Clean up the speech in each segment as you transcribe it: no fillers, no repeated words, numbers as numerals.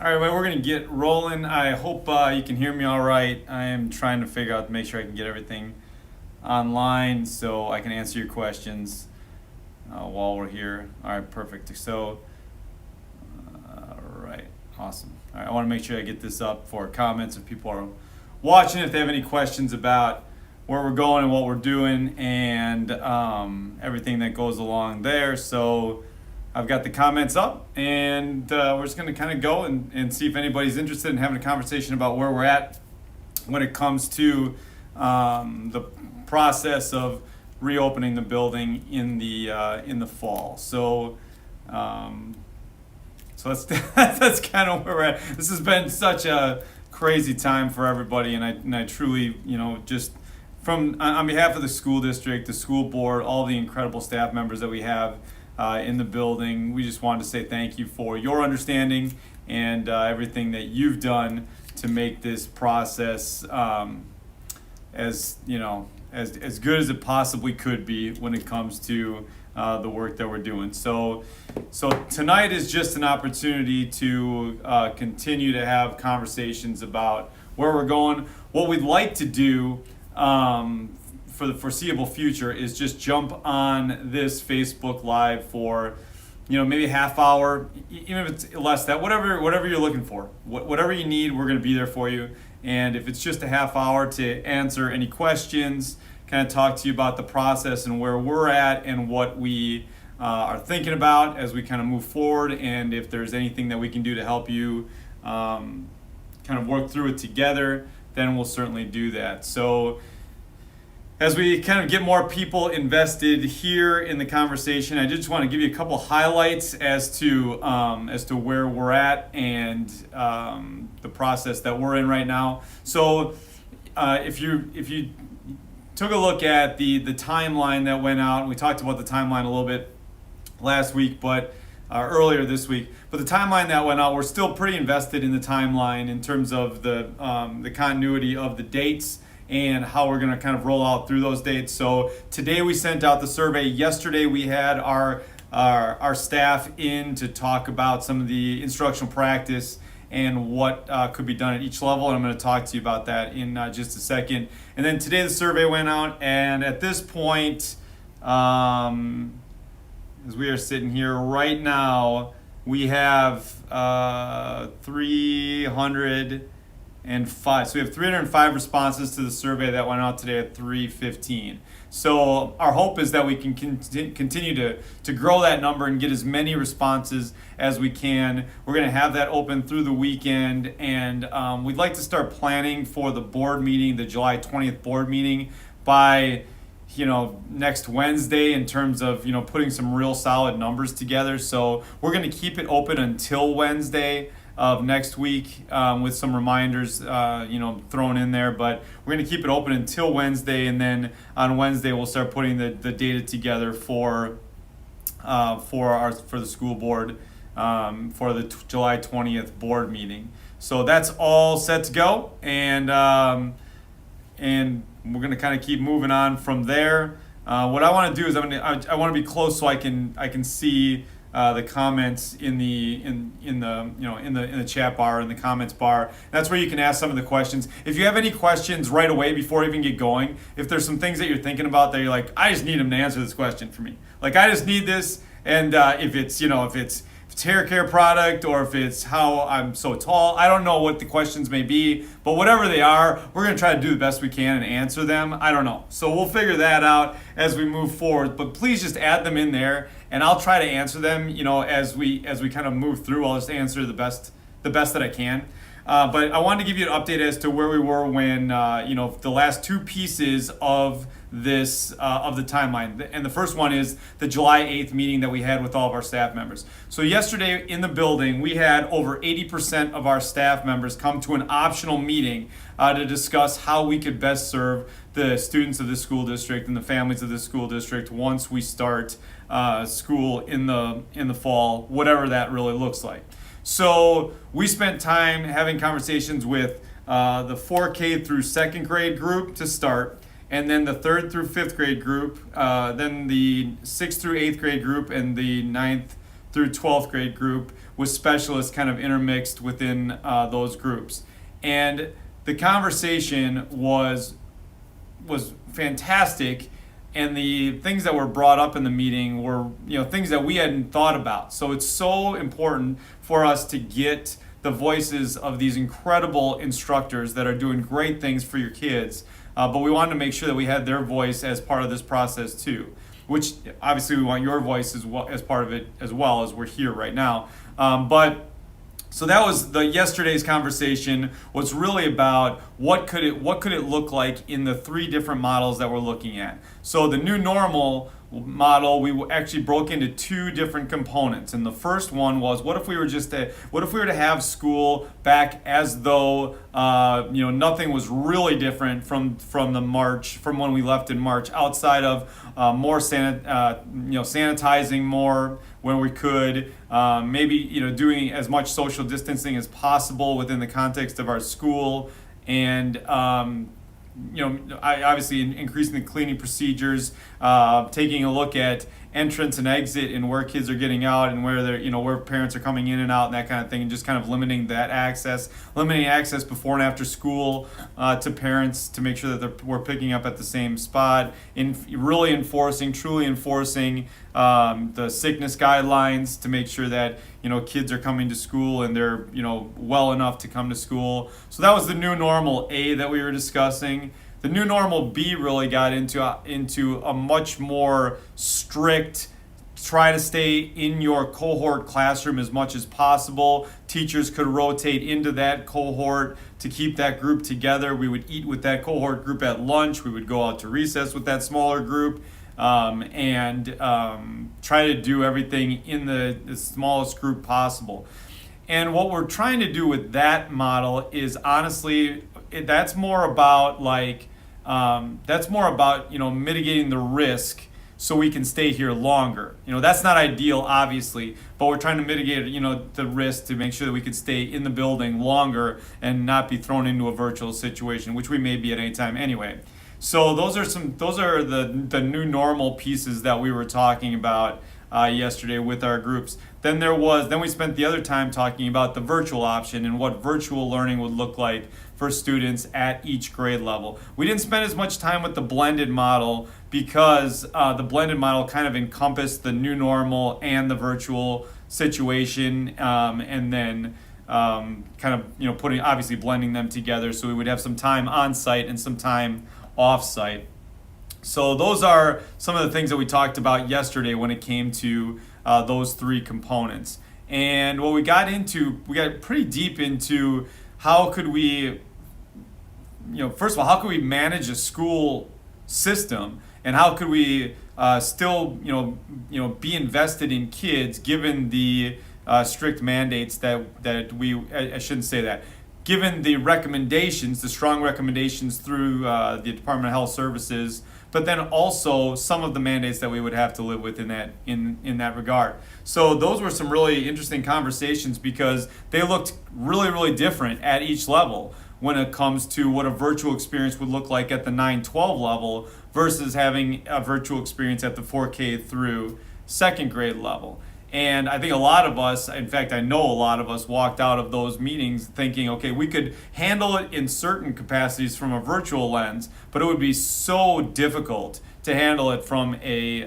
All right, well, we're going to get rolling. I hope you can hear me all right. I am trying to figure out to make sure I can get everything online so I can answer your questions while we're here. All right, perfect. So, all right, awesome. All right, I want to make sure I get this up for comments if people are watching, if they have any questions about where we're going and what we're doing and everything that goes along there. So, I've got the comments up, and we're just going to kind of go and see if anybody's interested in having a conversation about where we're at when it comes to the process of reopening the building in the fall. So, so that's kind of where we're at. This has been such a crazy time for everybody, and I truly, just from on behalf of the school district, the school board, all the incredible staff members that we have in the building. We just wanted to say thank you for your understanding and everything that you've done to make this process as good as it possibly could be when it comes to the work that we're doing. So tonight is just an opportunity to continue to have conversations about where we're going. What we'd like to do for the foreseeable future is just jump on this Facebook Live for, maybe a half hour, even if it's less, that whatever you're looking for, whatever you need, we're going to be there for you. And if it's just a half hour to answer any questions, kind of talk to you about the process and where we're at and what we are thinking about as we kind of move forward, and if there's anything that we can do to help you kind of work through it together, then we'll certainly do that. So as we kind of get more people invested here in the conversation, I just want to give you a couple highlights as to where we're at and the process that we're in right now. So if you took a look at the timeline that went out, and we talked about the timeline a little bit last week, but earlier this week. But the timeline that went out, we're still pretty invested in the timeline in terms of the continuity of the dates and how we're going to kind of roll out through those dates. So today we sent out the survey. Yesterday we had our staff in to talk about some of the instructional practice and what could be done at each level. And I'm going to talk to you about that in just a second. And then today the survey went out, and at this point, as we are sitting here right now, we have 305. So we have 305 responses to the survey that went out today at 3:15. So our hope is that we can continue to grow that number and get as many responses as we can. We're going to have that open through the weekend, and we'd like to start planning for the board meeting, the July 20th board meeting, by next Wednesday, in terms of putting some real solid numbers together. So we're going to keep it open until Wednesday of next week with some reminders thrown in there, but we're going to keep it open until Wednesday, and then on Wednesday we'll start putting the data together for the school board for the July 20th board meeting. So that's all set to go, and we're going to kind of keep moving on from there. What I want to do is I want to be close so I can see the comments in the chat bar, in the comments bar. That's where you can ask some of the questions. If you have any questions right away before we even get going, if there's some things that you're thinking about that you're like, I just need them to answer this question for me. Like, I just need this, and if it's hair care product, or if it's how I'm so tall, I don't know what the questions may be, but whatever they are, we're going to try to do the best we can and answer them. I don't know. So we'll figure that out as we move forward, but please just add them in there, and I'll try to answer them, as we kind of move through. I'll just answer the best that I can. But I wanted to give you an update as to where we were when, the last two pieces of this of the timeline. And the first one is the July 8th meeting that we had with all of our staff members. So yesterday in the building, we had over 80% of our staff members come to an optional meeting to discuss how we could best serve the students of this school district and the families of this school district once we start school in the fall, whatever that really looks like. So we spent time having conversations with the 4K through second grade group to start, and then the 3rd through 5th grade group, then the 6th through 8th grade group, and the 9th through 12th grade group with specialists kind of intermixed within those groups. And the conversation was fantastic, and the things that were brought up in the meeting were things that we hadn't thought about. So it's so important for us to get the voices of these incredible instructors that are doing great things for your kids, but we wanted to make sure that we had their voice as part of this process too, which obviously we want your voice as well, as part of it, as well as we're here right now. So that was yesterday's conversation. Was really about what could it look like in the three different models that we're looking at. So the new normal model, we actually broke into two different components. And the first one was, what if we were to have school back as though nothing was really different from when we left in March, outside of more sanitizing more when we could, maybe doing as much social distancing as possible within the context of our school, and obviously increasing the cleaning procedures, taking a look at entrance and exit and where kids are getting out and where they're where parents are coming in and out and that kind of thing, and just kind of limiting access before and after school to parents to make sure that we're picking up at the same spot, and truly enforcing the sickness guidelines to make sure that kids are coming to school and they're well enough to come to school. So that was the new normal A that we were discussing. The new normal B really got into a much more strict, try to stay in your cohort classroom as much as possible. Teachers could rotate into that cohort to keep that group together. We would eat with that cohort group at lunch. We would go out to recess with that smaller group, and try to do everything in the smallest group possible. And what we're trying to do with that model is, honestly, that's more about mitigating the risk so we can stay here longer. That's not ideal, obviously, but we're trying to mitigate the risk to make sure that we could stay in the building longer and not be thrown into a virtual situation, which we may be at any time anyway. So those are the new normal pieces that we were talking about yesterday with our groups. Then we spent the other time talking about the virtual option and what virtual learning would look like for students at each grade level. We didn't spend as much time with the blended model because the blended model kind of encompassed the new normal and the virtual situation, and then blending them together so we would have some time on site and some time off site. So those are some of the things that we talked about yesterday when it came to those three components. And what we got pretty deep into how could we, first of all, how could we manage a school system, and how could we still, be invested in kids given the strict mandates I shouldn't say that. Given the recommendations, the strong recommendations through the Department of Health Services, but then also some of the mandates that we would have to live with in that regard. So those were some really interesting conversations because they looked really, really different at each level when it comes to what a virtual experience would look like at the 9-12 level versus having a virtual experience at the 4K through second grade level. And I think a lot of us, in fact, I know a lot of us walked out of those meetings thinking, okay, we could handle it in certain capacities from a virtual lens, but it would be so difficult to handle it from a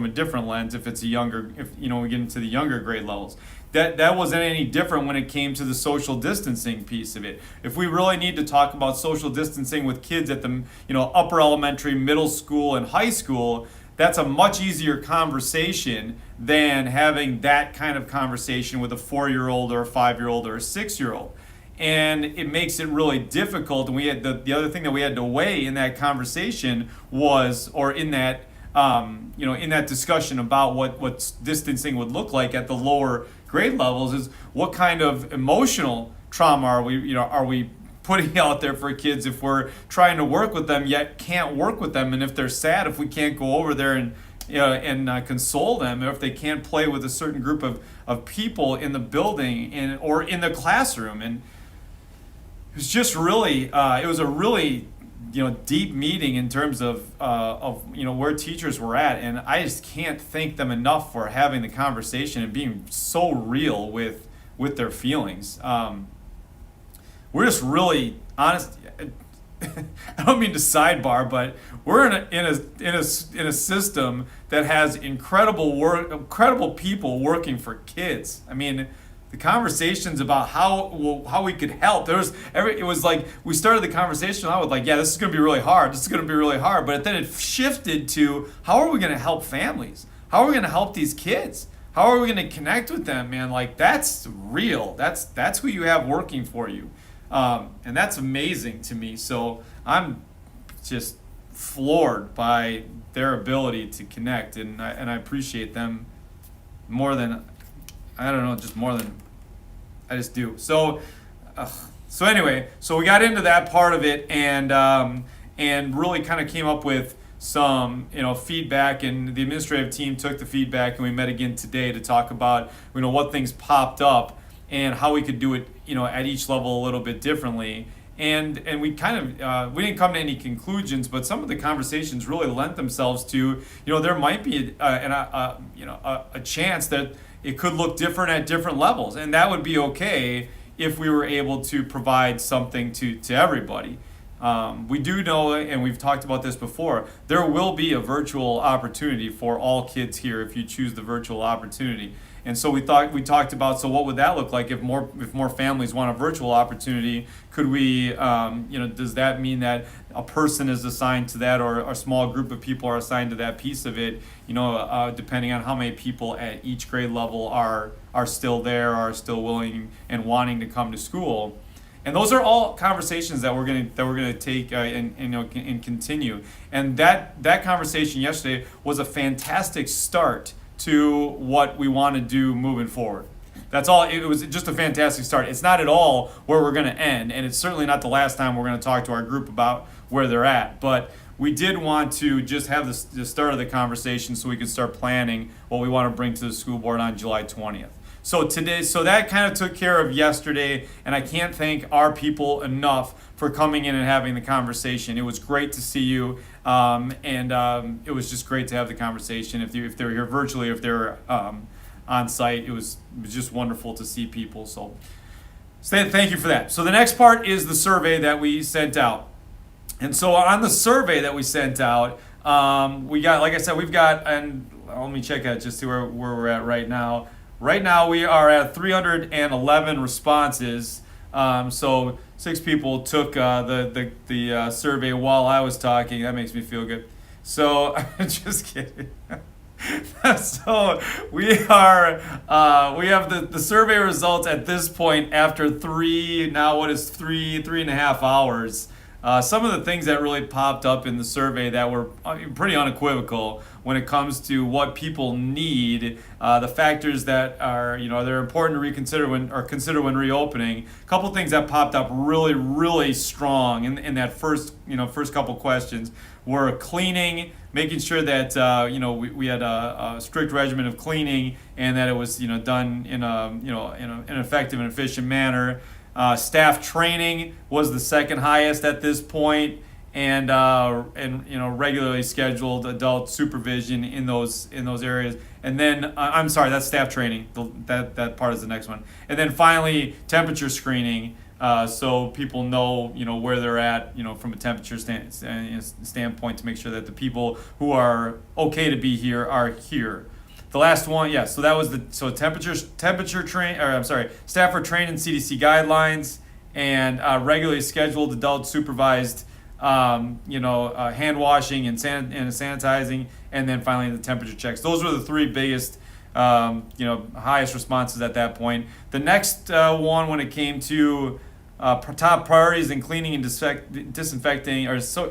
different lens if we get into the younger grade levels. That wasn't any different when it came to the social distancing piece of it. If we really need to talk about social distancing with kids at the upper elementary, middle school, and high school, that's a much easier conversation than having that kind of conversation with a 4-year-old or a 5-year-old or a 6-year-old. And it makes it really difficult. And we had the other thing that we had to weigh in that conversation was, or in that in that discussion about what distancing would look like at the lower grade levels, is what kind of emotional trauma are we putting out there for kids if we're trying to work with them yet can't work with them, and if they're sad, if we can't go over there and console them, or if they can't play with a certain group of people in the building or in the classroom. And it was just really it was a really deep meeting in terms of where teachers were at, and I just can't thank them enough for having the conversation and being so real with their feelings. We're just really honest. I don't mean to sidebar, but we're in a system that has incredible people working for kids. I mean, the conversations about how we could help. It was like we started the conversation out with like, yeah, this is going to be really hard. This is going to be really hard. But then it shifted to how are we going to help families? How are we going to help these kids? How are we going to connect with them, man? Like that's real. That's who you have working for you. And that's amazing to me. So I'm just floored by their ability to connect, and I appreciate them more than I just do. So anyway, so we got into that part of it, and really kind of came up with some feedback, and the administrative team took the feedback, and we met again today to talk about what things popped up and how we could do it at each level a little bit differently. And we kind of we didn't come to any conclusions, but some of the conversations really lent themselves to there might be a chance that it could look different at different levels, and that would be okay if we were able to provide something to everybody. We do know, and we've talked about this before, there will be a virtual opportunity for all kids here if you choose the virtual opportunity. And so we talked about, so what would that look like if more families want a virtual opportunity? Could we, does that mean that a person is assigned to that, or a small group of people are assigned to that piece of it? Depending on how many people at each grade level are still there, are still willing and wanting to come to school. And those are all conversations that we're gonna take and continue. And that conversation yesterday was a fantastic start to what we want to do moving forward. That's all. It was just a fantastic start. It's not at all where we're going to end, and it's certainly not the last time we're going to talk to our group about where they're at. But we did want to just have the start of the conversation so we could start planning what we want to bring to the school board on July 20th. So that kind of took care of yesterday, and I can't thank our people enough for coming in and having the conversation. It was great to see you, and it was just great to have the conversation. If they're here virtually, if they're on site, it was just wonderful to see people. So thank you for that. So the next part is the survey that we sent out. And so on the survey that we sent out, we got, like I said, and let me check out just see where we're at right now. Right now we are at 311 responses. So 6 people took the survey while I was talking. That makes me feel good. So just kidding. So we have the survey results at this point after three and a half hours. Some of the things that really popped up in the survey that were pretty unequivocal when it comes to what people need, the factors that are they're important to consider when reopening. A couple things that popped up really, really strong in that first couple questions were cleaning, making sure that we had a strict regimen of cleaning and that it was done in an effective and efficient manner. Staff training was the second highest at this point, and regularly scheduled adult supervision in those areas. And then I'm sorry, that's staff training. That part is the next one. And then finally, temperature screening, so people know where they're at from a temperature standpoint to make sure that the people who are okay to be here are here. The last one, yeah. So that was temperature train, or I'm sorry, staff are trained in CDC guidelines and regularly scheduled adult supervised, hand washing and sanitizing, and then finally the temperature checks. Those were the 3 biggest, highest responses at that point. The next one, when it came to top priorities in cleaning and disinfecting,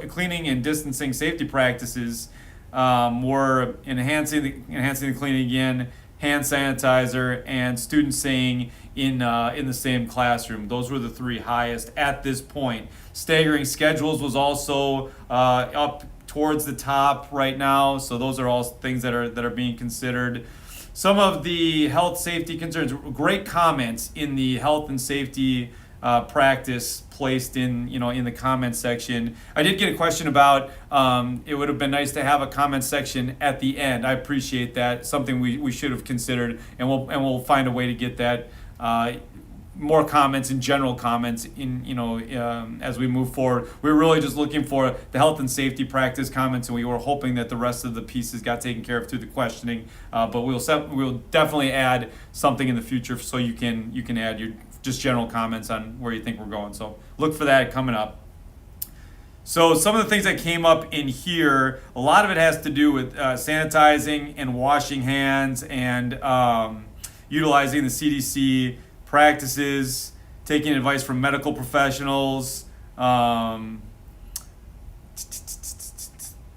cleaning and distancing safety practices. Were enhancing the cleaning again, hand sanitizer, and students staying in the same classroom. Those were the 3 highest at this point. Staggering schedules was also up towards the top right now. So those are all things that are being considered. Some of the health safety concerns, great comments in the health and safety practice placed in in the comment section. I did get a question about it would have been nice to have a comment section at the end. I appreciate that. Something we should have considered, and we'll find a way to get that. More comments and general comments in as we move forward. We're really just looking for the health and safety practice comments, and we were hoping that the rest of the pieces got taken care of through the questioning. But we'll definitely add something in the future, so you can add your just general comments on where you think we're going. So look for that coming up. So some of the things that came up in here, a lot of it has to do with sanitizing and washing hands and utilizing the CDC practices, taking advice from medical professionals.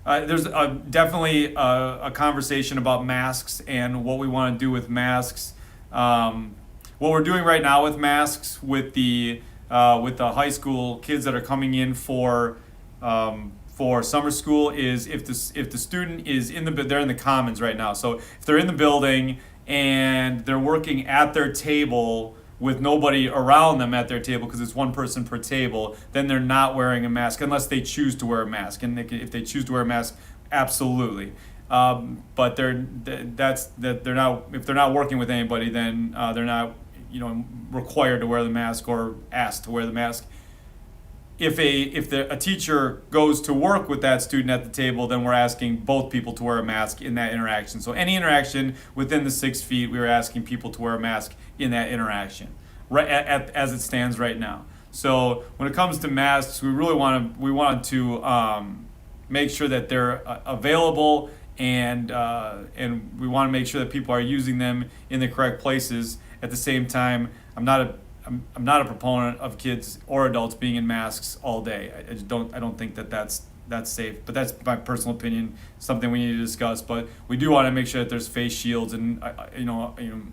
There's definitely a conversation about masks and what we want to do with masks. What we're doing right now with masks with the high school kids that are coming in for summer school is if the student is they're in the commons right now. So if they're in the building and they're working at their table with nobody around them at their table because it's one person per table, then they're not wearing a mask unless they choose to wear a mask. And if they choose to wear a mask, absolutely. But they're not, if they're not working with anybody, then they're not required to wear the mask or asked to wear the mask. If a teacher goes to work with that student at the table, then we're asking both people to wear a mask in that interaction. So any interaction within the 6 feet, we are asking people to wear a mask in that interaction, right as it stands right now. So when it comes to masks, we really want to make sure that they're available, and we want to make sure that people are using them in the correct places. At the same time, I'm not a proponent of kids or adults being in masks all day. I don't think that's safe. But that's my personal opinion. Something we need to discuss. But we do want to make sure that there's face shields and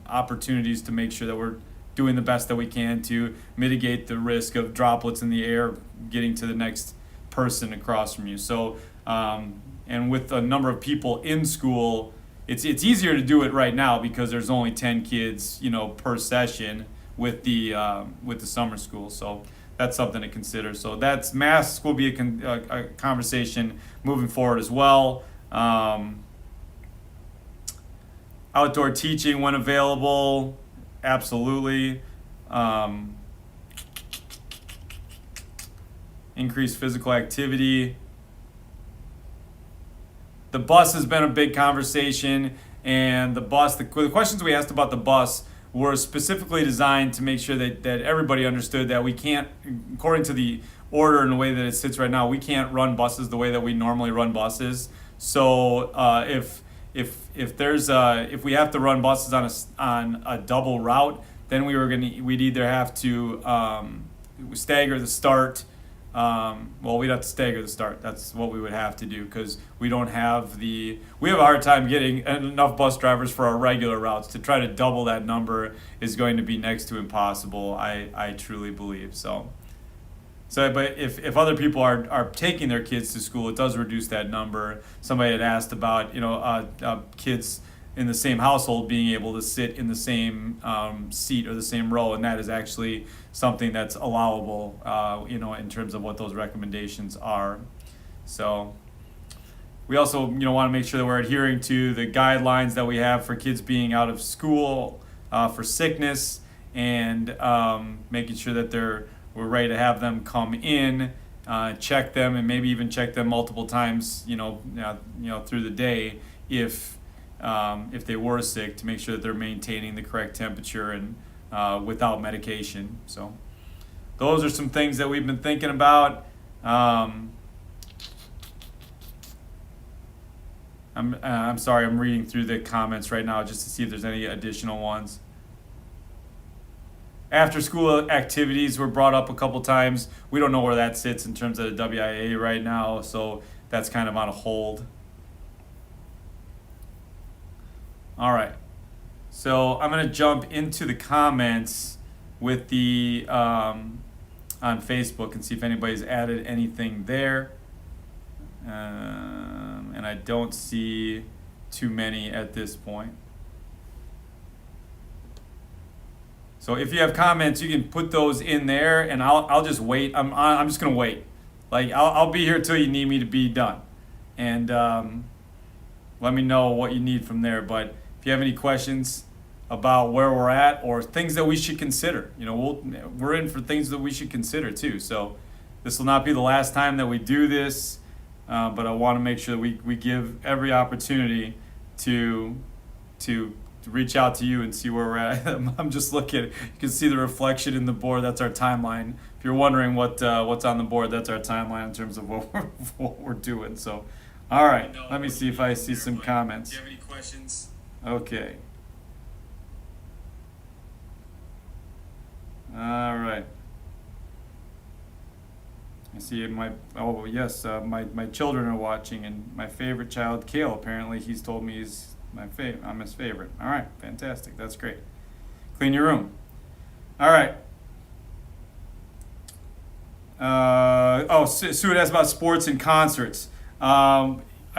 opportunities to make sure that we're doing the best that we can to mitigate the risk of droplets in the air getting to the next person across from you. So and with a number of people in school, it's easier to do it right now because there's only 10 kids per session with the summer school. So that's something to consider. So that's masks will be a conversation moving forward as well. Outdoor teaching when available, absolutely. Increased physical activity. The bus has been a big conversation, and the questions we asked about the bus were specifically designed to make sure that everybody understood that we can't, according to the order and the way that it sits right now, we can't run buses the way that we normally run buses. So if we have to run buses on a double route, then we'd either have to stagger the start. We'd have to stagger the start. That's what we would have to do because we have a hard time getting enough bus drivers for our regular routes. To try to double that number is going to be next to impossible, I truly believe. So but if other people are taking their kids to school, it does reduce that number. Somebody had asked about kids in the same household being able to sit in the same seat or the same row, and that is actually something that's allowable, in terms of what those recommendations are. So we also, want to make sure that we're adhering to the guidelines that we have for kids being out of school for sickness, and making sure that we're ready to have them come in, check them, and maybe even check them multiple times, through the day if they were sick, to make sure that they're maintaining the correct temperature and without medication. So those are some things that we've been thinking about. I'm sorry, I'm reading through the comments right now just to see if there's any additional ones. After school activities were brought up a couple times. We don't know where that sits in terms of the WIA right now, so that's kind of on a hold. All right, so I'm going to jump into the comments with the on Facebook and see if anybody's added anything there. And I don't see too many at this point. So if you have comments, you can put those in there, and I'll just wait. I'm just gonna wait. Like I'll be here till you need me to be done, and let me know what you need from there. But if you have any questions about where we're at or things that we should consider, we're in for things that we should consider too. So this will not be the last time that we do this, but I want to make sure that we give every opportunity to reach out to you and see where we're at. I'm just looking. You can see the reflection in the board. That's our timeline. If you're wondering what's on the board, that's our timeline in terms of what we're doing. So, all right. Let me see if I see some comments. Do you have any questions? Okay. All right. I see my children are watching, and my favorite child, Kale, apparently he's told me I'm his favorite. All right, fantastic. That's great. Clean your room. All right. Sue had asked about sports and concerts. I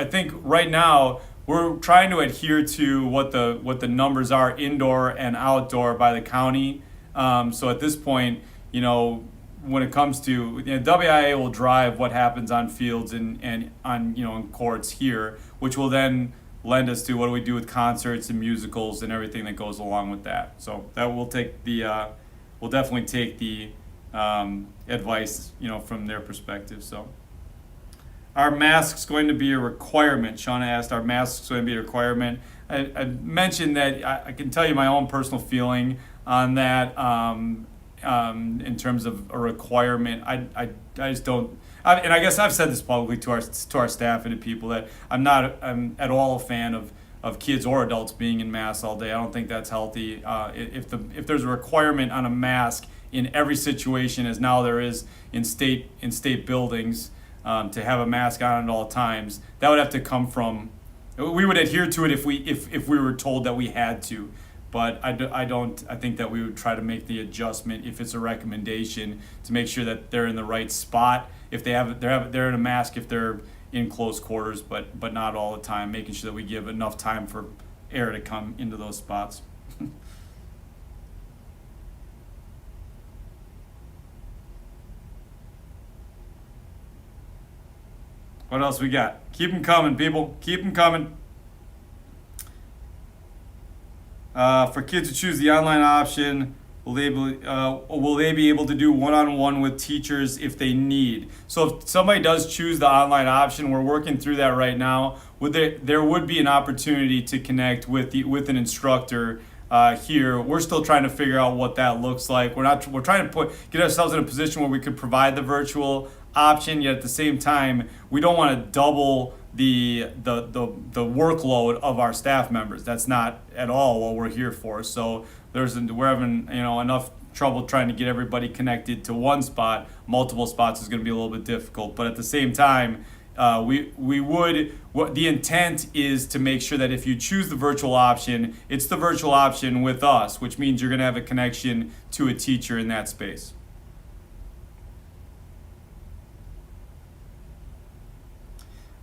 think right now we're trying to adhere to what the numbers are indoor and outdoor by the county. So at this point, when it comes to WIA will drive what happens on fields and on in courts here, which will then lend us to what do we do with concerts and musicals and everything that goes along with that. So that will take we'll definitely take the advice from their perspective. So are masks going to be a requirement? Shauna asked, are masks going to be a requirement? I mentioned that I can tell you my own personal feeling on that. In terms of a requirement, I just don't. And I guess I've said this publicly to our staff and to people that I'm at all a fan of kids or adults being in masks all day. I don't think that's healthy. If there's a requirement on a mask in every situation, as now there is in state buildings, to have a mask on at all times, that would have to come from. We would adhere to it if we were told that we had to. But I think that we would try to make the adjustment if it's a recommendation to make sure that they're in the right spot. If they're in a mask if they're in close quarters, but not all the time, making sure that we give enough time for air to come into those spots. What else we got? Keep them coming, people. Keep them coming. For kids who choose the online option, will they be able to do one-on-one with teachers if they need? So if somebody does choose the online option, we're working through that right now. There would be an opportunity to connect with an instructor here. We're still trying to figure out what that looks like. We're trying to get ourselves in a position where we could provide the virtual option, yet at the same time, we don't want to double the workload of our staff members. That's not at all what we're here for. So we're having enough trouble trying to get everybody connected to one spot. Multiple spots is going to be a little bit difficult. But at the same time, the intent is to make sure that if you choose the virtual option, it's the virtual option with us, which means you're going to have a connection to a teacher in that space.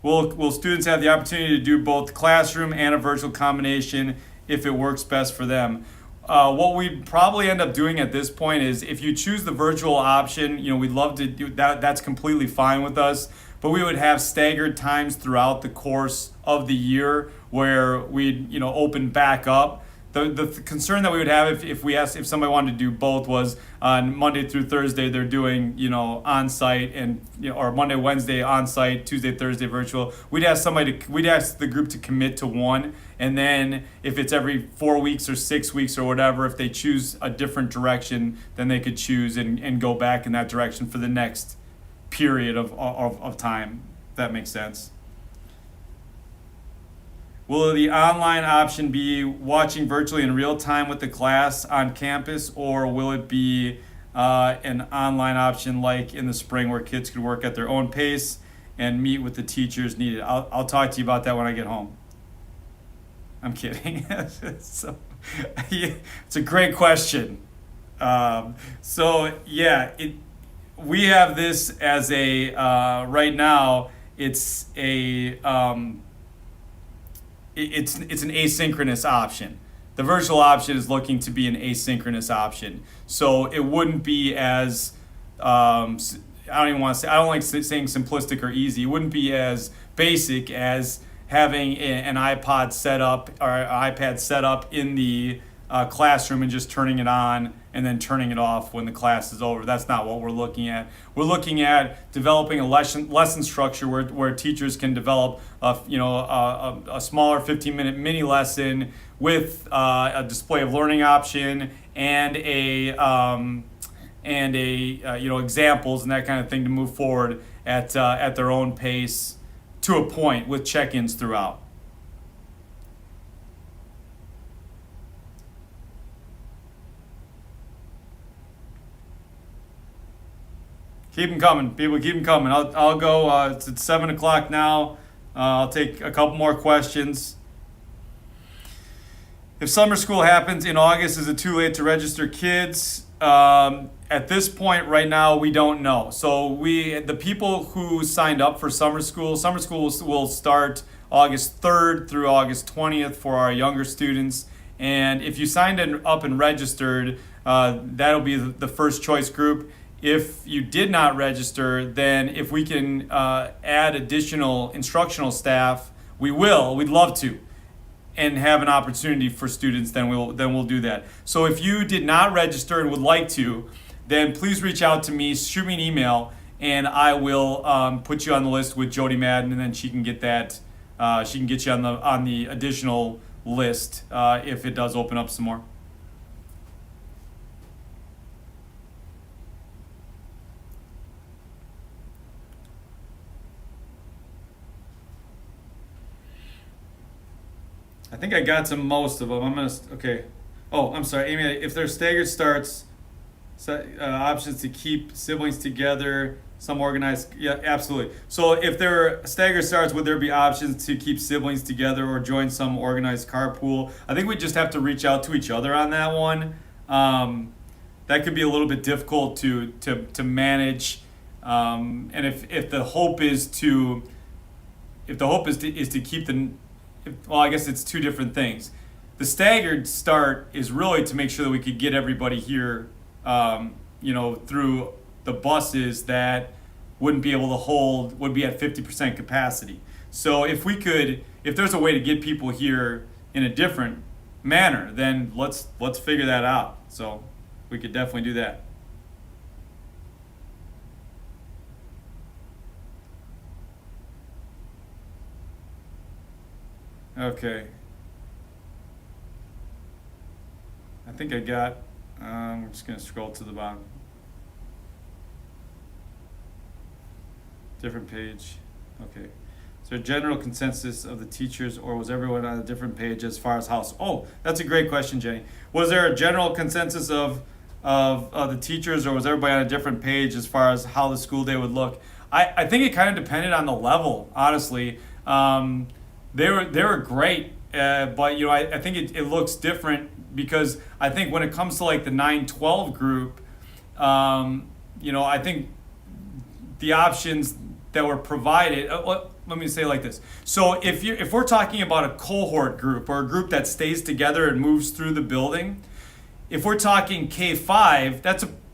Will students have the opportunity to do both classroom and a virtual combination if it works best for them? What we'd probably end up doing at this point is if you choose the virtual option, we'd love to do that. That's completely fine with us. But we would have staggered times throughout the course of the year where we'd open back up. The concern that we would have if somebody wanted to do both was on Monday through Thursday they're doing on site and or Monday Wednesday on site, Tuesday Thursday virtual. We'd ask the group to commit to one, and then if it's every 4 weeks or 6 weeks or whatever, if they choose a different direction, then they could choose and go back in that direction for the next period of time. If that makes sense. Will the online option be watching virtually in real time with the class on campus, or will it be an online option like in the spring where kids could work at their own pace and meet with the teachers needed? I'll talk to you about that when I get home. I'm kidding. It's a great question. We have this as a right now. It's a it's an asynchronous option. The virtual option is looking to be an asynchronous option. So it wouldn't be as, I don't even want to say, I don't like saying simplistic or easy. It wouldn't be as basic as having an iPod set up or iPad set up in the classroom and just turning it on and then turning it off when the class is over. That's not what we're looking at. We're looking at developing a lesson structure where teachers can develop a smaller 15-minute mini lesson with a display of learning option and examples and that kind of thing to move forward at their own pace to a point with check-ins throughout. Keep them coming, people. Keep them coming. I'll go. It's at 7 o'clock now. I'll take a couple more questions. If summer school happens in August, is it too late to register kids? At this point, right now, we don't know. So the people who signed up for summer school will start August 3rd through August 20th for our younger students. And if you signed up and registered, that'll be the first choice group. If you did not register, then if we can add additional instructional staff, we will. We'd love to, and have an opportunity for students. Then we'll do that. So if you did not register and would like to, then please reach out to me. Shoot me an email, and I will put you on the list with Jody Madden, and then she can get that. She can get you on the additional list if it does open up some more. I think I got to most of them. Okay. Oh, I'm sorry, Amy. If there's staggered starts, options to keep siblings together, some organized. Yeah, absolutely. So if there are staggered starts, would there be options to keep siblings together or join some organized carpool? I think we just have to reach out to each other on that one. That could be a little bit difficult to manage. And if the hope is to keep well, I guess it's two different things. The staggered start is really to make sure that we could get everybody here, through the buses that would be at 50% capacity. So if there's a way to get people here in a different manner, then let's figure that out. So we could definitely do that. Okay. I think I got, we're just going to scroll to the bottom. Different page. Okay. Is there a general consensus of the teachers, or was everyone on a different page as far as house? Oh, that's a great question, Jenny. Was there a general consensus of the teachers, or was everybody on a different page as far as how the school day would look? I think it kind of depended on the level, honestly. They were great, but I think it looks different because I think when it comes to like the 9-12 group, I think the options that were provided. Let me say it like this. So if we're talking about a cohort group or a group that stays together and moves through the building, if we're talking K-5,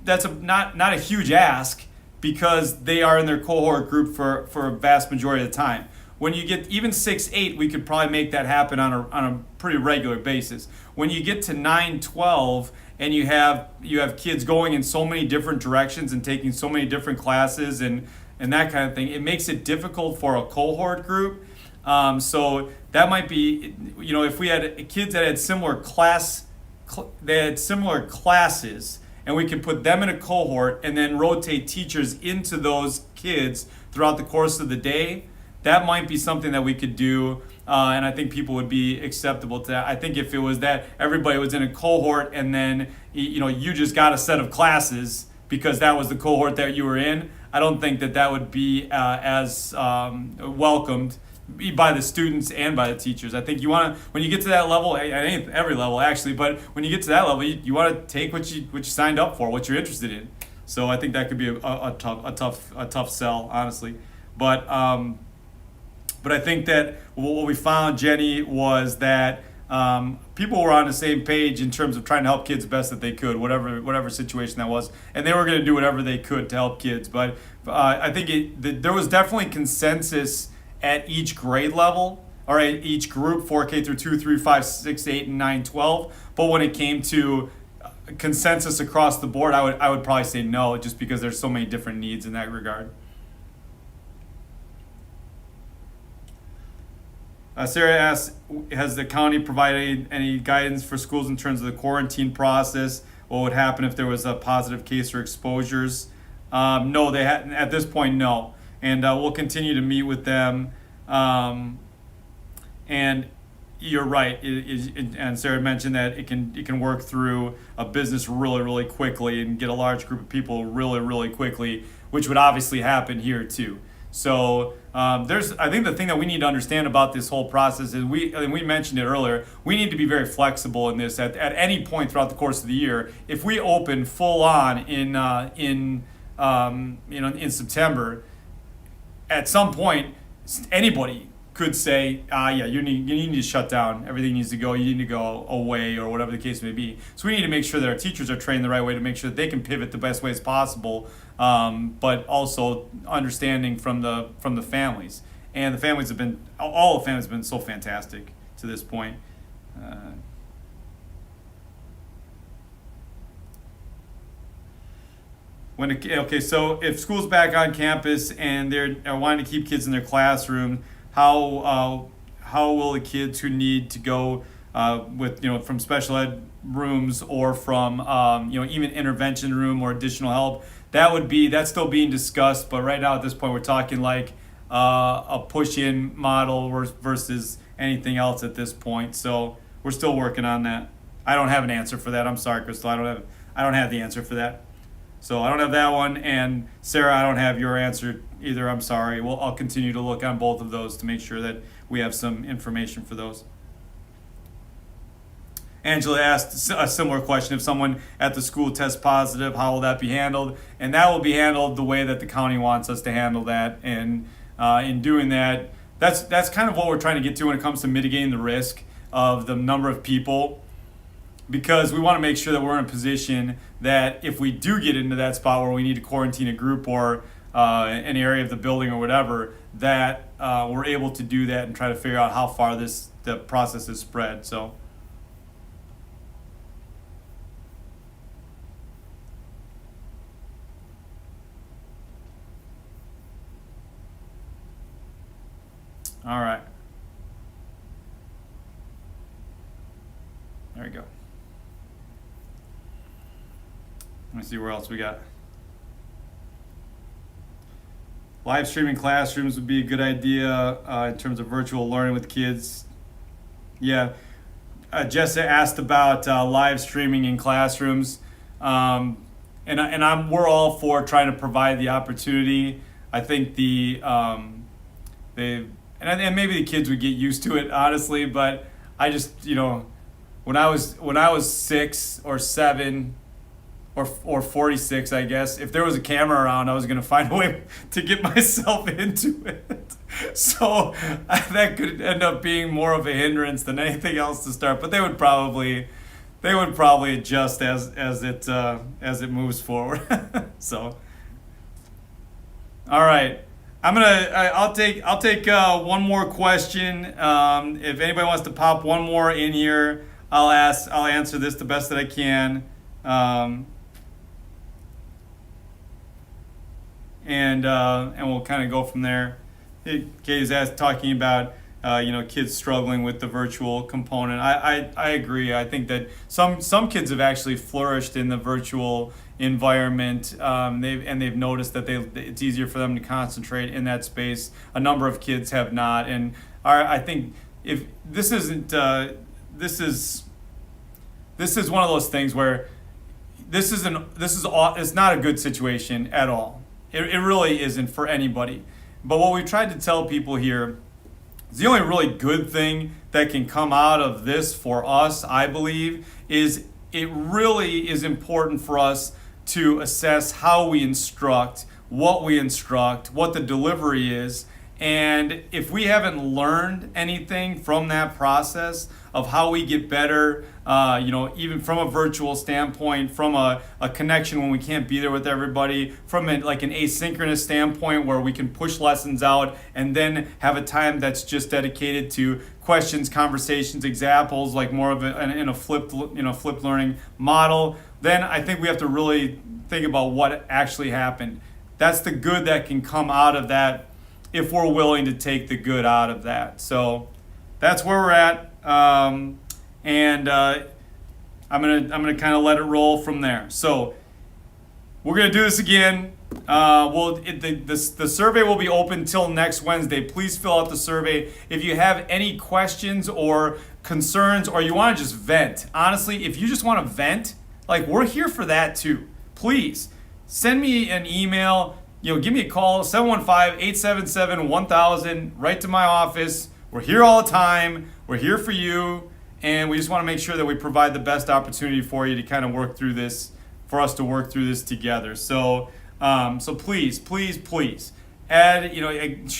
that's not a huge ask because they are in their cohort group for a vast majority of the time. When you get even 6-8, we could probably make that happen on a pretty regular basis. When you get to 9-12 and you have kids going in so many different directions and taking so many different classes and that kind of thing, it makes it difficult for a cohort group. So that might be, if we had kids that had similar classes, and we could put them in a cohort and then rotate teachers into those kids throughout the course of the day. That might be something that we could do, and I think people would be acceptable to that. I think if it was that everybody was in a cohort and then you just got a set of classes because that was the cohort that you were in, I don't think that would be as welcomed by the students and by the teachers. I think when you get to that level, at every level actually, but when you get to that level, you want to take what you signed up for, what you're interested in. So I think that could be a tough sell, honestly, but I think that what we found, Jenny, was that people were on the same page in terms of trying to help kids best that they could, whatever situation that was, and they were going to do whatever they could to help kids. But I think there was definitely consensus at each grade level, or at each group, 4K through 2, 3, 5, 6, 8, and 9, 12. But when it came to consensus across the board, I would probably say no, just because there's so many different needs in that regard. Sarah asks, has the county provided any guidance for schools in terms of the quarantine process? What would happen if there was a positive case or exposures? No, they hadn't at this point. No, and we'll continue to meet with them. And you're right. And Sarah mentioned that it can work through a business really quickly and get a large group of people really quickly, which would obviously happen here too. So I think the thing that we need to understand about this whole process is we mentioned it earlier. We need to be very flexible in this. At any point throughout the course of the year, if we open full on in September, at some point anybody could say, yeah, you need to shut down. Everything needs to go. You need to go away, or whatever the case may be. So we need to make sure that our teachers are trained the right way to make sure that they can pivot the best ways possible. But also understanding from the families, and all the families have been so fantastic to this point. So if school's back on campus and they're wanting to keep kids in their classroom, how will the kids who need to go from special ed rooms or from even intervention room or additional help, that's still being discussed. But right now at this point we're talking like a push-in model versus anything else at this point. So we're still working on that. I don't have an answer for that. I'm sorry, Crystal. I don't have the answer for that. So I don't have that one, and Sarah, I don't have your answer either. I'm sorry. I'll continue to look on both of those to make sure that we have some information for those. Angela asked a similar question. If someone at the school tests positive, how will that be handled? And that will be handled the way that the county wants us to handle that. And in doing that, that's kind of what we're trying to get to when it comes to mitigating the risk of the number of people, because we want to make sure that we're in a position that if we do get into that spot where we need to quarantine a group or an area of the building or whatever, that we're able to do that and try to figure out how far the process is spread. So. All right. There we go. Let me see where else we got. Live streaming classrooms would be a good idea in terms of virtual learning with kids. Yeah. Jessa asked about live streaming in classrooms. We're all for trying to provide the opportunity. I think and maybe the kids would get used to it, honestly, but I just, when I was 6 or 7 or 46, I guess, if there was a camera around, I was going to find a way to get myself into it. So that could end up being more of a hindrance than anything else to start, but they would probably adjust as it moves forward. So, all right. I'll take one more question. If anybody wants to pop one more in here, I'll answer this the best that I can. And we'll kind of go from there. Katie's talking about kids struggling with the virtual component. I agree. I think that some kids have actually flourished in the virtual environment. They've noticed that it's easier for them to concentrate in that space. A number of kids have not, and I think if this isn't this is one of those things where it's not a good situation at all. It really isn't for anybody. But what we tried to tell people here is the only really good thing that can come out of this for us, I believe, is it really is important for us to assess how we instruct, what the delivery is, And if we haven't learned anything from that process of how we get better, even from a virtual standpoint, from a connection when we can't be there with everybody, from like an asynchronous standpoint where we can push lessons out and then have a time that's just dedicated to questions, conversations, examples, like more of in a flipped learning model, then I think we have to really think about what actually happened. That's the good that can come out of that if we're willing to take the good out of that. So that's where we're at, I'm gonna kind of let it roll from there. So we're gonna do this again. The survey will be open till next Wednesday. Please fill out the survey if you have any questions or concerns, or you want to just vent. Honestly, if you just want to vent, like, we're here for that too. Please send me an email. Give me a call, 715-877-1000, right to my office. We're here all the time. We're here for you. And we just want to make sure that we provide the best opportunity for you to kind of work through this, for us to work through this together. So please, shoot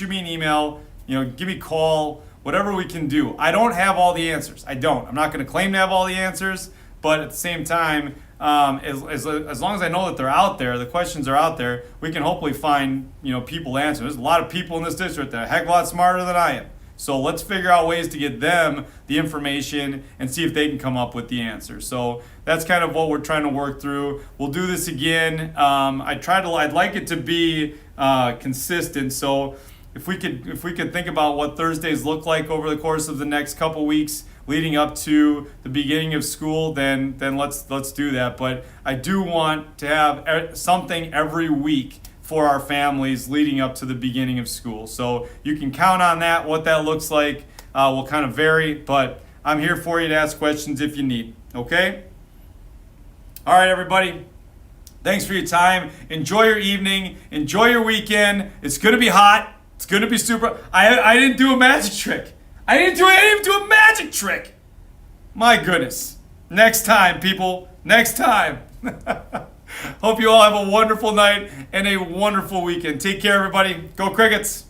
me an email, give me a call, whatever we can do. I don't have all the answers. I'm not going to claim to have all the answers, but at the same time, as long as I know that they're out there, the questions are out there, we can hopefully find, people answering. There's a lot of people in this district that are a heck of a lot smarter than I am. So let's figure out ways to get them the information and see if they can come up with the answer. So that's kind of what we're trying to work through. We'll do this again. I'd like it to be consistent. So if we could think about what Thursdays look like over the course of the next couple weeks leading up to the beginning of school, then let's do that. But I do want to have something every week for our families leading up to the beginning of school. So you can count on that. What that looks like will kind of vary, but I'm here for you to ask questions if you need. Okay? All right, everybody. Thanks for your time. Enjoy your evening. Enjoy your weekend. It's going to be hot. It's going to be super. I didn't do a magic trick. I didn't even do a magic trick. My goodness. Next time, people. Next time. Hope you all have a wonderful night and a wonderful weekend. Take care, everybody. Go Crickets.